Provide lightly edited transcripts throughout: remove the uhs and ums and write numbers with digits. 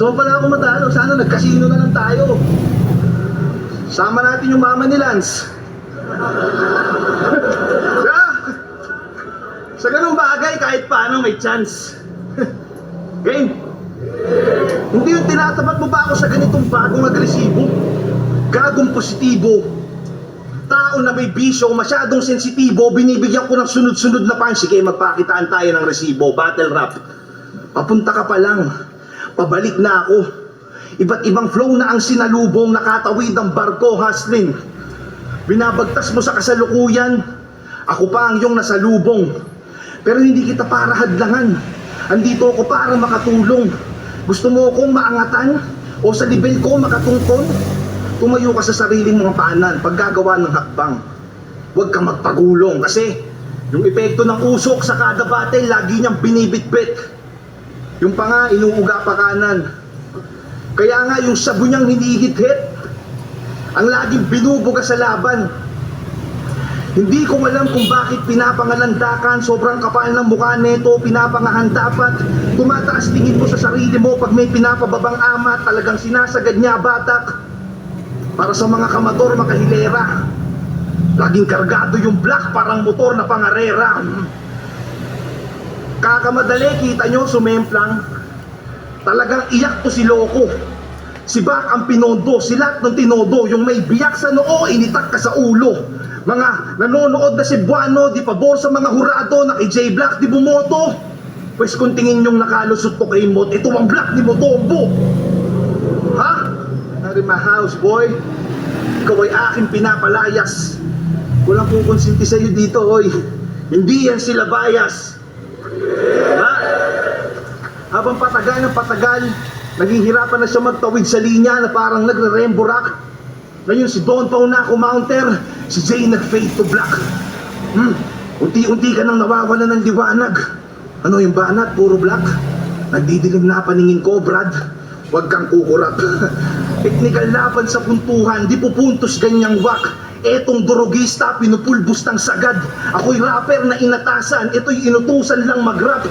Gusto mo pala ako matalo, sana nagkasino na lang tayo. Sama natin yung mama ni Lance. Sa ganung bagay, kahit paano may chance. Game? Hindi yung tinatapat mo ba ako sa ganitong bagong agresibo? Gagong positibo. Tao na may bisyo, masyadong sensitibo, binibigyan ko ng sunod-sunod na punch. Sige, magpakitaan tayo ng resibo, battle rap. Papunta ka pa lang, pabalik na ako. Iba't ibang flow na ang sinalubong, nakatawid ang barko, hustling. Binabagtas mo sa kasalukuyan, ako pa ang iyong nasalubong. Pero hindi kita para hadlangan, andito ako para makatulong. Gusto mo akong maangatan o sa level ko makatungkol? Tumayo ka sa sariling mga paanan paggagawa ng hakbang. Huwag kang magpagulong kasi yung epekto ng usok sa kada battle lagi niyang binibitbit. Yung pa nga inuuga pa kanan. Kaya nga yung sabo niyang hinihit-hit ang laging binubuga sa laban. Hindi ko alam kung bakit pinapangalandakan, sobrang kapal ng mukha neto, pinapangahan dapat. Tumataas tingin mo sa sarili mo pag may pinapababang ama, talagang sinasagad niya batak. Para sa mga kamador makahilera, laging kargado yung black parang motor na pangarera. Kakamadali, kita nyo, sumemplang. Talagang iyak to si Loko. Si Bak ang pinondo, si Lat ng tinodo, yung may biyak sa noo, initak ka sa ulo. Mga nanonood na Cebuano, di pabor sa mga hurado na kay J-Black di bumoto. Pues kung tingin yung nakalusot ko kay Mot, ito ang Black ni Motombo. Ha? Nari my house, boy. Ikaw ay aking pinapalayas. Walang kukonsinti sa'yo dito, oy. Hindi yan sila bias. Ha? Habang patagal ng patagal, naghihirapan na siya magtawid sa linya na parang nagre-rainbow rock. Ngayon si Don Pauna counter, si Jay nag-fade to black. Unti-unti ka nang nawawala ng liwanag. Ano yung banat? Puro black. Nagdidilim na paningin ko, Brad. Huwag kang kukurap. Technical laban sa puntuhan, di pupuntos ganyang wak. Etong durugista, pinupulbos ng sagad. Ako'y rapper na inatasan, ito'y inutusan lang mag-rap.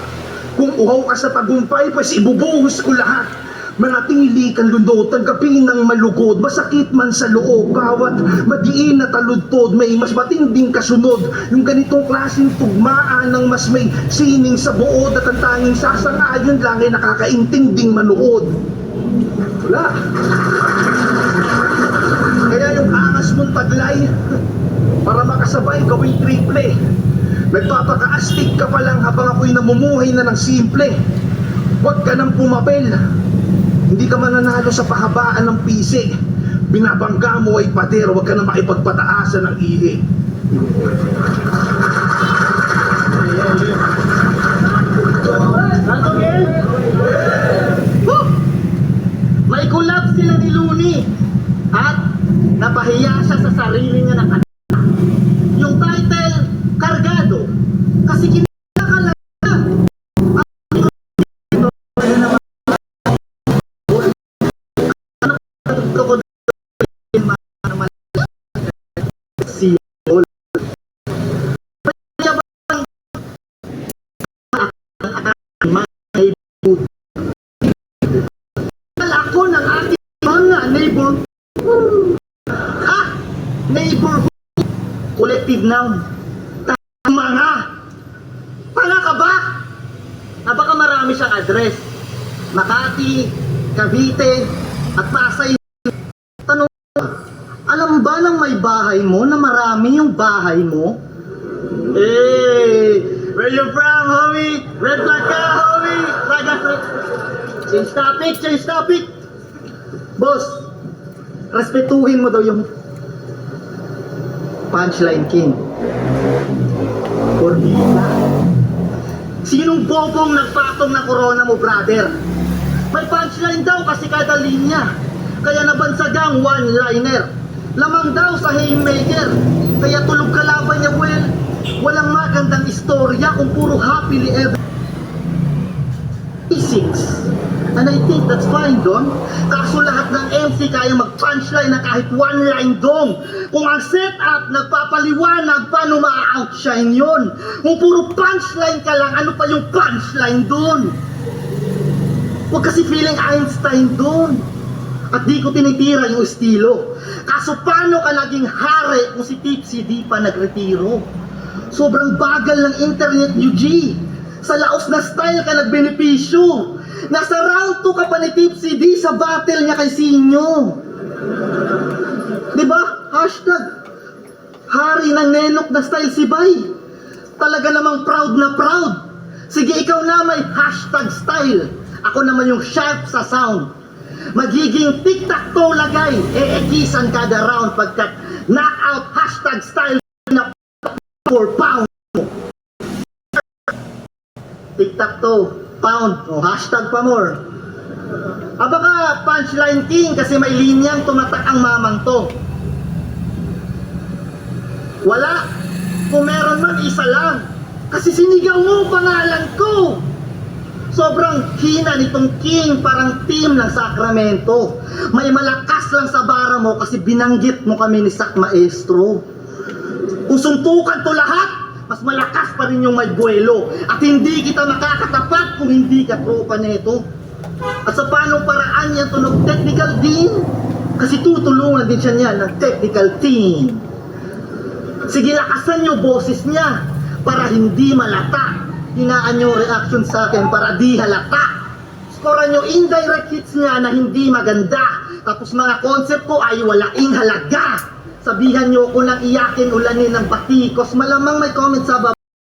Kung uhaw ka sa tagumpay, pues ibubuhos ko lahat. Manatili kang lundot, tanggapin ng malugod, masakit man sa loob, bawat madiin na taludtod, may mas matinding kasunod. Yung ganitong klaseng tugmaan ng mas may sining sa buod at ang tanging sasangayon lang ay nakakaintinding manood. Wala. Kaya yung angas mong taglay, para makasabay gawing triple. Nagpapakaastig ka pa lang habang ako'y namumuhay na ng simple. Huwag ka nang pumapel. Hindi ka mananalo sa pahabaan ng pisi. Binabangga mo ay pader, huwag ka na makipagpataasan ng ihi. May collab sila ni Looney at napahiya siya sa sarili niya na yung title, Kargado. Kasi kinakala ako ng ating mga neighborhood collective noun. Tama nga. Pala ka ba? Baka marami siyang address. Makati, Cavite, at Pasay. Tanong, alam ba ng may bahay mo na marami yung bahay mo? Hey, where you from, homie? Red flag ka, homie? Change topic. Boss, respetuhin mo daw yung punchline king. Cornita. Sinong bobong nagpatong ng corona mo, brother? May punchline daw kasi kada linya. Kaya nabansagang one-liner. Lamang daw sa haymaker. Kaya tulog kalaban niya, well, walang magandang istorya kung puro happily ever. Physics. And I think that's fine, Don. Kaso lahat ng MC kaya mag-punchline na kahit one line, Don. Kung ang setup nagpapaliwanag, paano ma-outshine yun? Kung puro punchline ka lang, ano pa yung punchline, Don? Huwag kasi feeling Einstein doon. At di ko tinitira yung estilo. Kaso paano ka naging hari kung si Tipsy di pa nagretiro? Sobrang bagal ng internet, UG. Sa laos na style ka nagbenepisyo. Nasa round 2 ka pa ni Tipsy D sa battle niya kay Sinyo. Diba? Hashtag hari ng nenok na style si Bay. Talaga namang proud na proud. Sige, ikaw na may hashtag style. Ako naman yung sharp sa sound. Magiging tic-tac-toe lagay. Eekisan kada round pagkat knockout hashtag style na 4 pound. Tic-tac-toe, pound, o hashtag pa more. Baka punchline king kasi may linyang tumatak ang mamang to. Wala. Kung meron man, isa lang. Kasi sinigaw mo pangalan ko. Sobrang hina nitong king, parang team ng Sacramento. May malakas lang sa bara mo kasi binanggit mo kami ni Sak Maestro. Kung suntukan to lahat, mas malakas pa rin yung may buwelo. At hindi kita makakatapat kung hindi ka tropa nito. At sa paano paraan yan tunog technical din? Kasi tutulungan din siya niya ng technical team. Sige, lakasan nyo boses niya para hindi malata. Hinaan nyo reaction sa akin para di halata. Scorean nyo indirect hits niya na hindi maganda. Tapos mga concept ko ay walaing halaga. Sabihan nyo kung lang iyakin ulanin ng batikos. Malamang may comment sa baba.